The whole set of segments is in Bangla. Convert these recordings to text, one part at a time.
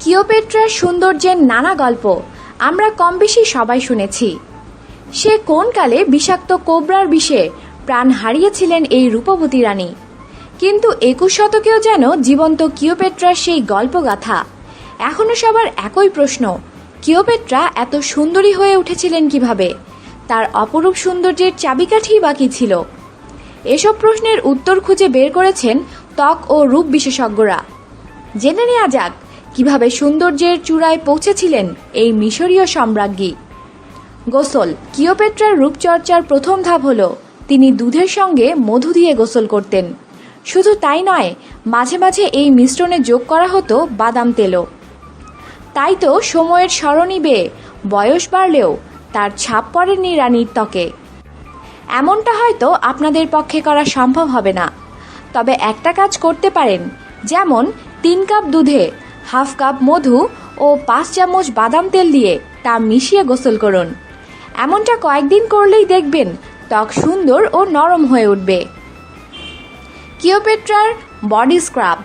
ক্লিওপেট্রার সৌন্দর্যের নানা গল্প আমরা কম বেশি সবাই শুনেছি। সে কোন কালে বিষাক্ত কোবরার বিষে প্রাণ হারিয়েছিলেন এই রূপবতী রানী, কিন্তু 21 শতকেও যেন জীবন্ত ক্লিওপেট্রার সেই গল্পগাথা। এখনো সবার একই প্রশ্ন, ক্লিওপেট্রা এত সুন্দরী হয়ে উঠেছিলেন কিভাবে? তার অপরূপ সৌন্দর্যের চাবিকাঠি বা কী ছিল? এসব প্রশ্নের উত্তর খুঁজে বের করেছেন ত্বক ও রূপ বিশেষজ্ঞরা। জেনে নেওয়া যাক কিভাবে সৌন্দর্যের চূড়ায় পৌঁছেছিলেন এই মিশরীয় সম্রাজ্ঞী। গোসল। ক্লিওপেট্রার রূপচর্চার প্রথম ধাপ হল তিনি দুধের সঙ্গে মধু দিয়ে গোসল করতেন। শুধু তাই নয়, মাঝে মাঝে এই মিশ্রণে যোগ করা হতো বাদাম তেলও। তাই তো সময়ের সরণি বেয়ে বয়স বাড়লেও তার ছাপ পড়েনি রানীর ত্বকে। এমনটা হয়তো আপনাদের পক্ষে করা সম্ভব হবে না, তবে একটা কাজ করতে পারেন, যেমন 3 কাপ দুধে হাফ কাপ মধু ও 5 চামচ বাদাম তেল দিয়ে তা মিশিয়ে গোসল করুন। এমনটা কয়েকদিন করলেই দেখবেন ত্বক সুন্দর ও নরম হয়ে উঠবে। ক্লিওপেট্রার বডি স্ক্রাব।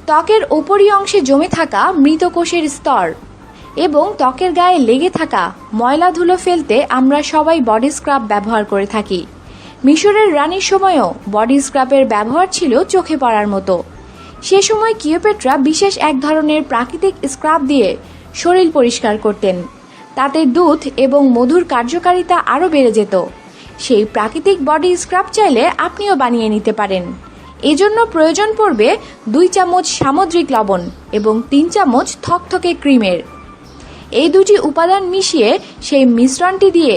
ত্বকের উপরি অংশে জমে থাকা মৃত কোষের স্তর এবং ত্বকের গায়ে লেগে থাকা ময়লা ধুলো ফেলতে আমরা সবাই বডি স্ক্রাব ব্যবহার করে থাকি। মিশরের রানীর সময়ও বডি স্ক্রাবের ব্যবহার ছিল চোখে পড়ার মতো। সে সময় ক্লিওপেট্রা বিশেষ এক ধরনের প্রাকৃতিক স্ক্রাব দিয়ে শরীর পরিষ্কার করতেন। তাতে দুধ এবং মধুর কার্যকারিতা আরও বেড়ে যেত। সেই প্রাকৃতিক বডি স্ক্রাব চাইলে আপনিও বানিয়ে নিতে পারেন। এজন্য প্রয়োজন পড়বে 2 চামচ সামুদ্রিক লবণ এবং 3 চামচ থকথকে ক্রিমের। এই দুটি উপাদান মিশিয়ে সেই মিশ্রণটি দিয়ে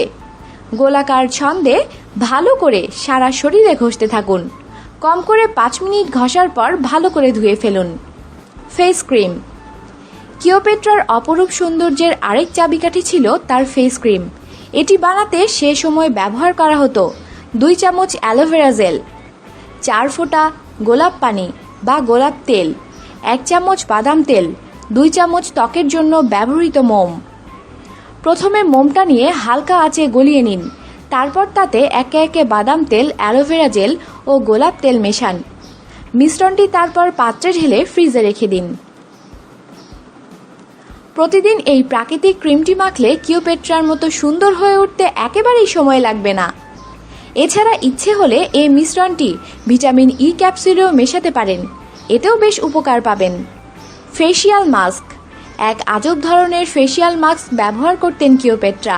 গোলাকার ছন্দে ভালো করে সারা শরীরে ঘষতে থাকুন। কম করে 5 মিনিট ঘষার পর ভালো করে ধুয়ে ফেলুন। Face cream. ক্লিওপেট্রার অপরূপ সৌন্দর্যের আরেক চাবিকাঠি ছিল তার ফেস ক্রিম। এটি বানাতে সে সময় ব্যবহার করা হতো 2 চামচ অ্যালোভেরা জেল, 4 ফোঁটা গোলাপ পানি বা গোলাপ তেল, 1 চামচ বাদাম তেল, 2 চামচ ত্বকের জন্য ব্যবহৃত মোম। প্রথমে মোমটা নিয়ে হালকা আঁচে গলিয়ে নিন। তারপর তাতে একে একে বাদাম তেল, অ্যালোভেরা জেল ও গোলাপ তেল মেশান। মিশ্রণটি তারপর পাত্রে ঢেলে ফ্রিজে রেখে দিন। প্রতিদিন এই প্রাকৃতিক ক্রিমটি মাখলে ক্লিওপেট্রার মতো সুন্দর হয়ে উঠতে একেবারেই সময় লাগবে না। এছাড়া ইচ্ছে হলে এই মিশ্রণটি ভিটামিন ই ক্যাপসুলেও মেশাতে পারেন, এতেও বেশ উপকার পাবেন। Facial mask. এক আজব ধরনের ফেসিয়াল মাস্ক ব্যবহার করতেন ক্লিওপেট্রা।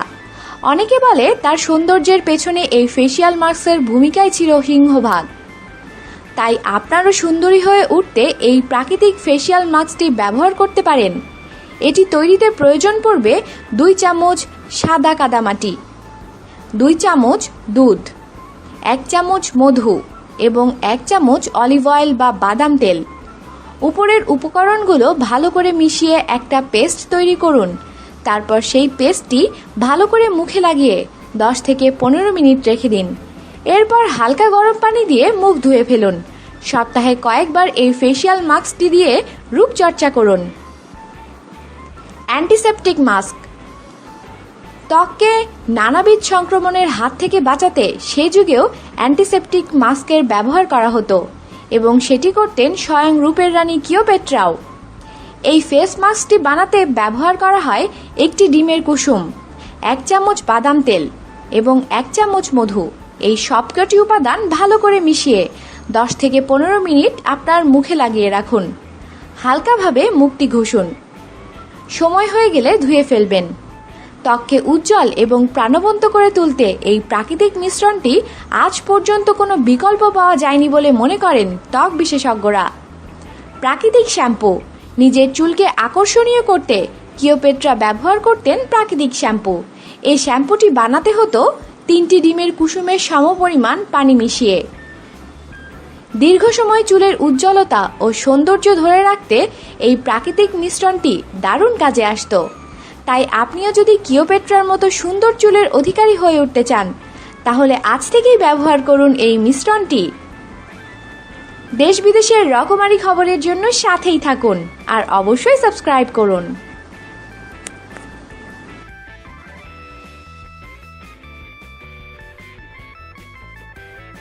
অনেকে বলে তার সৌন্দর্যের পেছনে এই ফেসিয়াল মাস্কের ভূমিকাই ছিল সিংহভাগ। তাই আপনারও সুন্দরী হয়ে উঠতে এই প্রাকৃতিক ফেসিয়াল মাস্কটি ব্যবহার করতে পারেন। এটি তৈরিতে প্রয়োজন পড়বে 2 চামচ সাদা কাদামাটি, 2 চামচ দুধ, 1 চামচ মধু এবং 1 চামচ অলিভ অয়েল বা বাদাম তেল। উপরের উপকরণগুলো ভালো করে মিশিয়ে একটা পেস্ট তৈরি করুন। তারপর সেই পেস্টটি ভালো করে মুখে লাগিয়ে 10 থেকে 15 মিনিট রেখে দিন। এরপর হালকা গরম পানি দিয়ে মুখ ধুয়ে ফেলুন। সপ্তাহে কয়েকবার এই ফেসিয়াল মাস্কটি দিয়ে রূপচর্চা করুন। Antiseptic mask. ত্বককে নানাবিধ সংক্রমণের হাত থেকে বাঁচাতে সেই যুগেও অ্যান্টিসেপটিক মাস্কের ব্যবহার করা হতো এবং সেটি করতেন স্বয়ং রূপের রানী ক্লিওপেট্রাও। এই ফেস মাস্কটি বানাতে ব্যবহার করা হয় একটি ডিমের কুসুম, 1 চামচ বাদাম তেল এবং 1 চামচ মধু। এই সবকটি উপাদান ভালো করে মিশিয়ে 10 থেকে 15 মিনিট আপনার মুখে লাগিয়ে রাখুন। হালকাভাবে মুখটি ঘষুন। সময় হয়ে গেলে ধুয়ে ফেলবেন। ত্বককে উজ্জ্বল এবং প্রাণবন্ত করে তুলতে এই প্রাকৃতিক মিশ্রণটি আজ পর্যন্ত কোনো বিকল্প পাওয়া যায়নি বলে মনে করেন ত্বক বিশেষজ্ঞরা। প্রাকৃতিক শ্যাম্পু। নিজের চুলকে আকর্ষণীয় করতে ক্লিওপেট্রা ব্যবহার করতেন প্রাকৃতিক শ্যাম্পু। এই শ্যাম্পুটি বানাতে হতো 3টি ডিমের কুসুমের সমপরিমাণ পানি মিশিয়ে। দীর্ঘ সময় চুলের উজ্জ্বলতা ও সৌন্দর্য ধরে রাখতে এই প্রাকৃতিক মিশ্রণটি দারুণ কাজে আসতো। তাই আপনিও যদি ক্লিওপেট্রার মতো সুন্দর চুলের অধিকারী হয়ে উঠতে চান, তাহলে আজ থেকেই ব্যবহার করুন এই মিশ্রণটি। দেশ বিদেশের রকমারি খবরের জন্য সাথেই থাকুন আর অবশ্যই সাবস্ক্রাইব করুন।